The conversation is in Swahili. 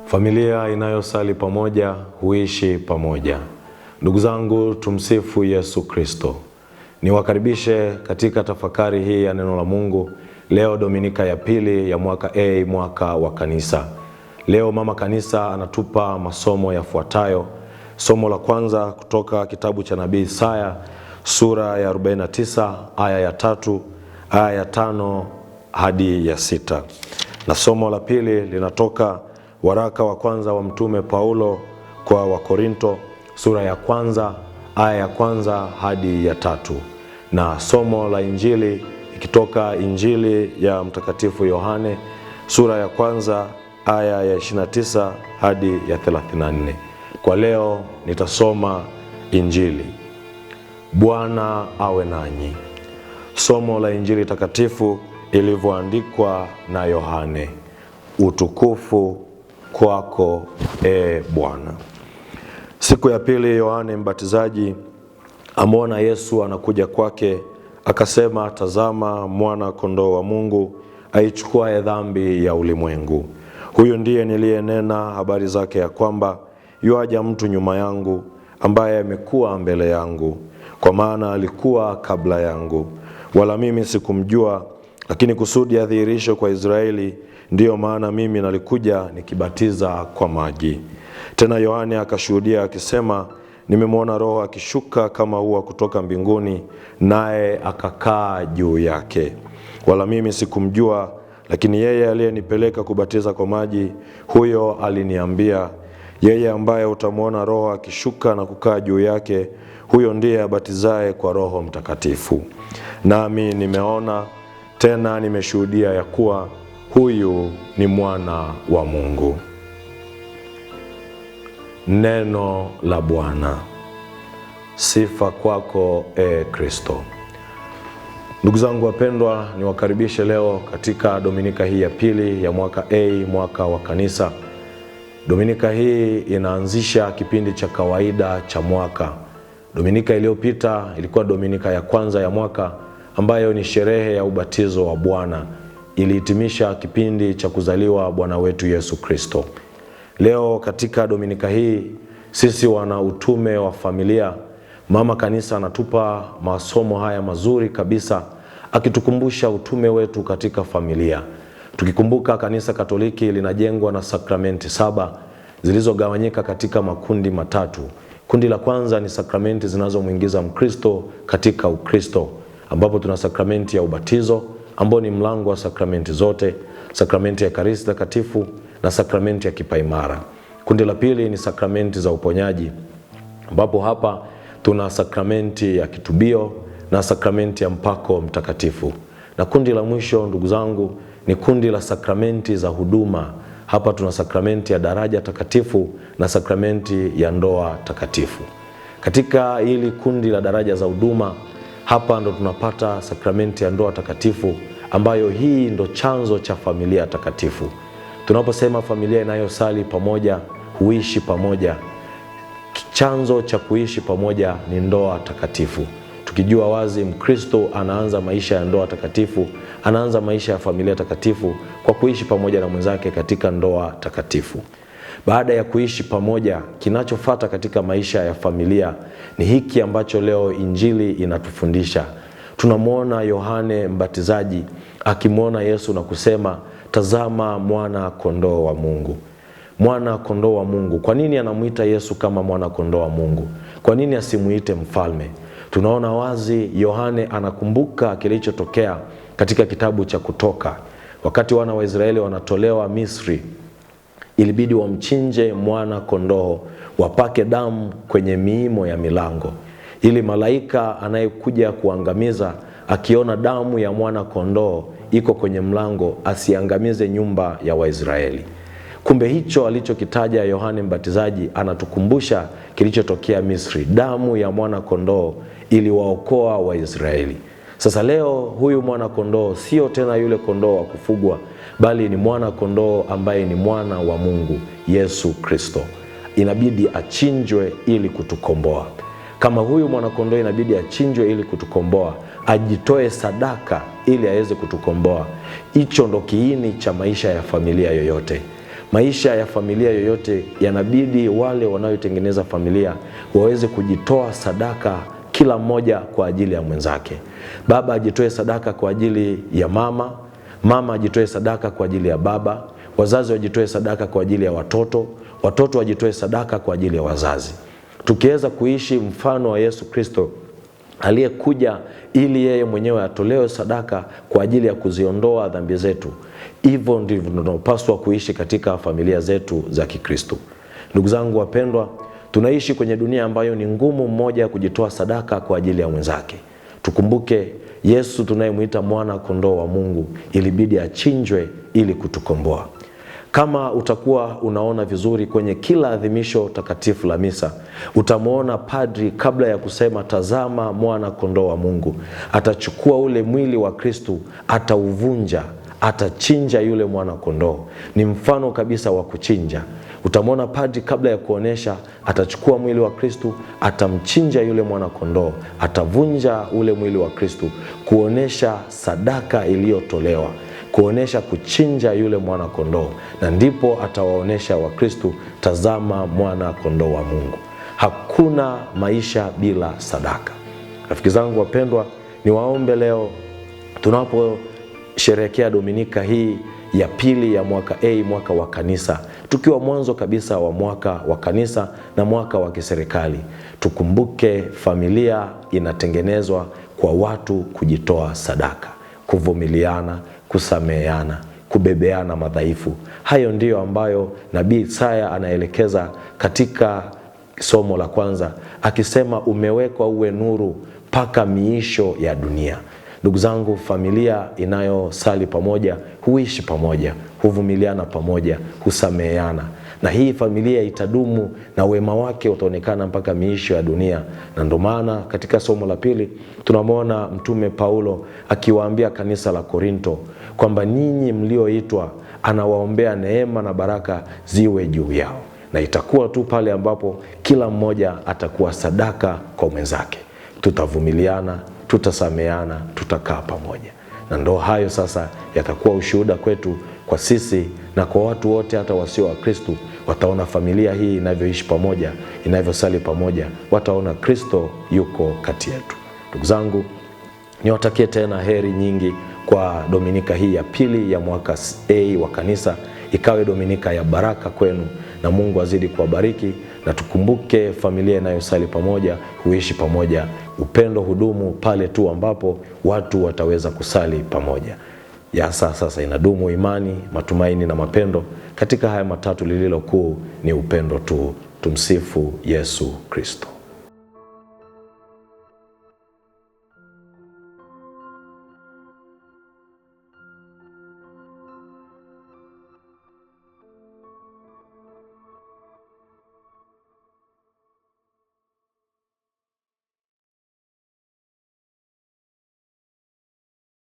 Familia inayosali pamoja huishi pamoja. Ndugu zangu, tumsifu Yesu Kristo. Niwakaribishe katika tafakari hii ya neno la Mungu. Leo Dominika ya pili ya mwaka A, mwaka wa kanisa. Leo mama kanisa anatupa masomo yafuatayo. Somo la kwanza kutoka kitabu cha nabii Isaya, sura ya 49, aya ya 3, aya ya 5 hadi ya 6. Na somo la pili linatoka waraka wa kwanza wa mtume Paulo kwa Wakorinto, sura ya kwanza, aya ya 1 hadi ya 3. Na somo la injili ikitoka Injili ya Mtakatifu Yohane, sura ya kwanza, aya ya 29 hadi ya 34. Kwa leo nitasoma injili. Bwana awe nanyi. Somo la Injili takatifu ilivyoandikwa na Yohane. Utukufu kwako, Bwana. Siku ya pili Yohane Mbatizaji amwona Yesu anakuja kwake, akasema, tazama mwana kondoo wa Mungu aichukuaye dhambi ya ulimwengu. Huyu ndiye niliyenena habari zake ya kwamba yuaja mtu nyuma yangu ambaye amekuwa mbele yangu, kwa maana alikuwa kabla yangu, wala mimi sikumjua, lakini kusudi adhihirishe kwa Israeli, ndiyo maana mimi nalikuja nikibatiza kwa maji. Tena Yohane akashuhudia akisema, nimemwona Roho akishuka kama ua kutoka mbinguni, naye akakaa juu yake. Wala mimi sikumjua, lakini yeye aliyenipeleka kubatiza kwa maji, huyo aliniambia, yeye ambaye utamwona Roho akishuka na kukaa juu yake, huyo ndiye abatizaye kwa Roho Mtakatifu. Nami nimeona tena nimeshuhudia ya kuwa huyu ni mwana wa Mungu. Neno la Bwana. Sifa kwako, Kristo. Ndugu zangu wapendwa, niwakaribishe leo katika Dominika hii ya pili ya mwaka A, mwaka wa kanisa. Dominika hii inaanzisha kipindi cha kawaida cha mwaka. Dominika iliyopita ilikuwa Dominika ya kwanza ya mwaka, ambayo ni sherehe ya ubatizo wa Bwana. Ilihitimisha kipindi cha kuzaliwa Bwana wetu Yesu Kristo. Leo katika Dominika hii sisi wana utume wa familia, mama kanisa anatupa masomo haya mazuri kabisa, akitukumbusha utume wetu katika familia. Tukikumbuka kanisa Katoliki linajengwa na sakramenti 7 zilizogawanyika katika makundi matatu. Kundi la kwanza ni sakramenti zinazomuingiza Mkristo katika Ukristo, ambapo tuna sakramenti ya ubatizo ambao ni mlango wa sakramenti zote, sakramenti ya Ekaristi Takatifu na sakramenti ya kipaimara. Kundi la pili ni sakramenti za uponyaji, ambapo hapa tuna sakramenti ya kitubio na sakramenti ya mpako mtakatifu. Na kundi la mwisho, ndugu zangu, ni kundi la sakramenti za huduma. Hapa tuna sakramenti ya daraja takatifu na sakramenti ya ndoa takatifu. Katika hili kundi la daraja za huduma, hapa ndo tunapata sakramenti ya ndoa takatifu, ambayo hii ndo chanzo cha familia takatifu. Tunaposema familia inayosali pamoja huishi pamoja, chanzo cha kuishi pamoja ni ndoa takatifu. Tukijua wazi Mkristo anaanza maisha ya ndoa takatifu, anaanza maisha ya familia takatifu kwa kuishi pamoja na mwenzake katika ndoa takatifu. Baada ya kuishi pamoja, kinachofuata katika maisha ya familia ni hiki ambacho leo Injili inatufundisha. Tunamwona Yohane Mbatizaji akimwona Yesu na kusema, tazama mwana kondoo wa Mungu. Mwana kondoo wa Mungu. Kwa nini anamuita Yesu kama mwana kondoo wa Mungu? Kwa nini asimuite mfalme? Tunaona wazi Yohane anakumbuka kilichotokea katika kitabu cha Kutoka. Wakati wana wa Israeli wanatolewa Misri, ilibidi wamchinje mwana kondoo, wapake damu kwenye miimo ya milango, ili malaika anayekuja kuangamiza akiona damu ya mwana kondoo iko kwenye mlango asiangamize nyumba ya Waisraeli. Kumbe hicho alichokitaja Yohane Mbatizaji anatukumbusha kilichotokea Misri. Damu ya mwana kondoo iliwaokoa Waisraeli. Sasa leo huyu mwana kondoo sio tena yule kondoo wa kufugwa, bali ni mwana kondoo ambaye ni mwana wa Mungu, Yesu Kristo. Inabidi achinjwe ili kutukomboa. Kama huyu mwana kondoo inabidi achinjwe ili kutukomboa, ajitoe sadaka ili aweze kutukomboa. Hicho ndo kiini cha maisha ya familia yoyote. Maisha ya familia yoyote yanabidi wale wanaotengeneza familia waweze kujitoa sadaka, kila mmoja kwa ajili ya mwenzake. Baba ajitoe sadaka kwa ajili ya mama, mama ajitoe sadaka kwa ajili ya baba, wazazi wajitoe sadaka kwa ajili ya watoto, watoto wajitoe sadaka kwa ajili ya wazazi. Tukiweza kuishi mfano wa Yesu Kristo aliyekuja ili yeye mwenyewe atolewe sadaka kwa ajili ya kuziondoa dhambi zetu, hivyo ndivyo tunapaswa kuishi katika familia zetu za Kikristo. Ndugu zangu wapendwa, tunaishi kwenye dunia ambayo ni ngumu mmoja kujitoa sadaka kwa ajili ya mwenzake. Tukumbuke Yesu tunayemuita mwana kondoo wa Mungu ilibidi achinjwe ili kutukomboa. Kama utakuwa unaona vizuri kwenye kila adhimisho takatifu la misa, utamuona padri kabla ya kusema tazama mwana kondoo wa Mungu, atachukua ule mwili wa Kristo, atauvunja, atachinja yule mwana kondoo. Ni mfano kabisa wa kuchinja. Utamwona padri kabla ya kuonesha, atachukua mwili wa Kristo, atamchinja yule mwana kondoo, atavunja ule mwili wa Kristo, kuonesha sadaka iliyotolewa, kuonesha kuchinja yule mwana kondoo, na ndipo atawaonesha Wakristo, tazama mwana kondoo wa Mungu. Hakuna maisha bila sadaka. Rafiki zangu wapendwa, niwaombe leo tunaposherehekea Dominika hii ya pili ya mwaka A, mwaka wa kanisa, tukiwa mwanzo kabisa wa mwaka wa kanisa na mwaka wa kiserikali, tukumbuke familia inatengenezwa kwa watu kujitoa sadaka, kuvumiliana, kusameheana, kubebeana madhaifu. Hayo ndiyo ambayo Nabii Isaya anaelekeza katika somo la kwanza, akisema umewekwa uwe nuru mpaka miisho ya dunia. Ndugu zangu, familia inayosali pamoja huishi pamoja, huvumiliana pamoja, husameheana, na hii familia itadumu na wema wake utaonekana mpaka miisho ya dunia. Na ndio maana katika somo la pili tunamwona Mtume Paulo akiwaambia kanisa la Korinto kwamba ninyi mlioitwa, anawaombea neema na baraka ziwe juu yao, na itakuwa tu pale ambapo kila mmoja atakuwa sadaka kwa mwenzake. Tutavumiliana, tutasameheana, tutakaa pamoja. Na ndo hayo sasa yatakuwa ushuhuda kwetu, kwa sisi na kwa watu wote hata wasio wa Kristo. Wataona familia hii inavyoishi pamoja, inavyosali pamoja, wataona Kristo yuko kati yetu. Ndugu zangu, niwatakie tena heri nyingi kwa Dominika hii ya pili ya mwaka A wa kanisa. Ikawe Dominika ya baraka kwenu, na Mungu azidi kuwabariki. Na tukumbuke familia inayosali pamoja huishi pamoja. Upendo hudumu pale tu ambapo watu wataweza kusali pamoja. Ya sasa inadumu imani, matumaini na mapendo. Katika haya matatu lililo kuu ni upendo tu. Tumsifu Yesu Kristo.